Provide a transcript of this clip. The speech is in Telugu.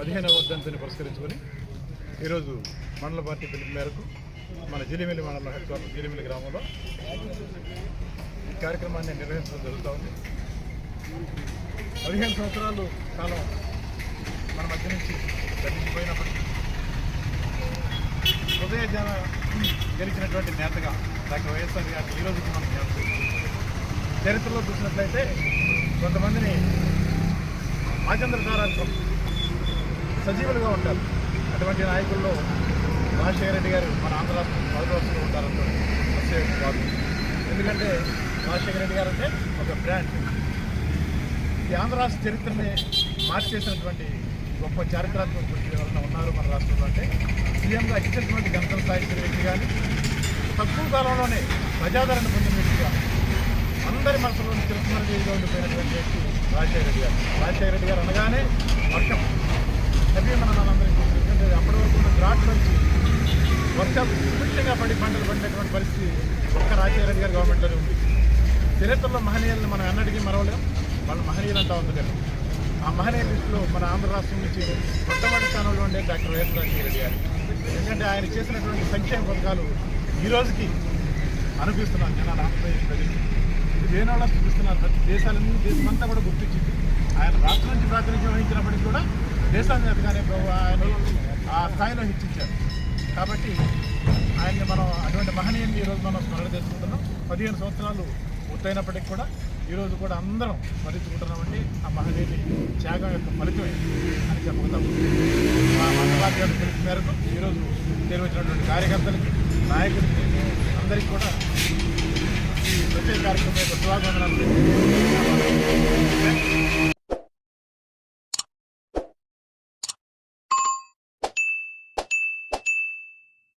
15వ వర్ధంతిని పురస్కరించుకొని ఈరోజు మండల పార్టీ పిలుపు మేరకు మన జిలిమిలి మండలం హెడ్ క్వార్టర్ జిలిమిలి గ్రామంలో ఈ కార్యక్రమాన్ని నిర్వహించడం జరుగుతూ ఉంది. 15 సంవత్సరాలు కాలం మన మధ్య నుంచి గడిచిపోయినప్పటికీ హృదయ జన గెలిచినటువంటి నేతగా డాక్టర్ వైఎస్ఆర్ గారిని ఈ రోజుకి మనం చరిత్రలో చూసినట్లయితే కొంతమందిని రాజేంద్ర తారాత్వం సజీవులుగా ఉంటారు. అటువంటి నాయకుల్లో రాజశేఖర రెడ్డి గారు మన ఆంధ్ర రాష్ట్రం మొదటి వరుసలో ఉంటారంటే అతిశయోక్తి కాదు. ఎందుకంటే రాజశేఖర రెడ్డి గారు అంటే ఒక బ్రాండ్. ఈ ఆంధ్ర రాష్ట్ర చరిత్రని మార్చేసినటువంటి గొప్ప చారిత్రాత్మక వ్యక్తులు ఎవరైనా ఉన్నారు మన రాష్ట్రంలో అంటే సీఎంగా ఇచ్చినటువంటి గంటల స్థాయి వ్యక్తి కానీ తక్కువ కాలంలోనే ప్రజాదరణ పొందిన వ్యక్తిగా అందరి మనసులో చిరస్మరణీయంగా ఉండిపోయినటువంటి వ్యక్తి రాజశేఖర రెడ్డి గారు. రాజశేఖర రెడ్డి గారు అనగానే వర్షం అవి మనందరికీ ఎందుకంటే అప్పటి వరకు ఉన్న ఘాట్ నుంచి వర్షాలు సుభిక్షంగా పడి పంటలు పడినటువంటి పరిస్థితి ఒక్క రాజశేఖర రెడ్డి గారి గవర్నమెంట్లోనే ఉంది. చరిత్రలో మహనీయులను మనం ఎన్నటికీ మరవలేం. వాళ్ళు మహనీయులు అంటా ఉంది కదా. ఆ మహనీయ లిస్టులో మన ఆంధ్ర రాష్ట్రం నుంచి మొట్టమొదటి స్థానంలో ఉండే డాక్టర్ వైఎస్ రాజశేఖర రెడ్డి గారు. ఎందుకంటే ఆయన చేసినటువంటి సంక్షేమ పథకాలు ఈ రోజుకి అనిపిస్తున్నారు జనాలు, ఆంధ్రప్రదేశ్ ప్రజలు. ఇది వేణోళ్ళ చూపిస్తున్నారు. ప్రతి దేశమంతా కూడా గుర్తించింది. ఆయన రాష్ట్రం నుంచి ప్రాతినిధ్యం వహించినప్పటికీ కూడా దేశాన్నిగానే ఆయన ఆ స్థాయిలో హెచ్చించారు. కాబట్టి ఆయన్ని మనం అటువంటి మహనీయుని ఈరోజు మనం స్మరణ చేసుకుంటున్నాం. 15 సంవత్సరాలు పూర్తయినప్పటికీ కూడా ఈరోజు కూడా అందరం స్మరించుకుంటున్నామంటే ఆ మహనీయుని త్యాగం యొక్క ఫలితమే అని చెప్పగలుగుతాం. మా మండలాల పిలుపు మేరకు ఈరోజు నిర్వహించినటువంటి కార్యకర్తలకి, నాయకులకి అందరికీ కూడా ఈ ప్రత్యేక కార్యక్రమం యొక్క శుభాకాంక్షలు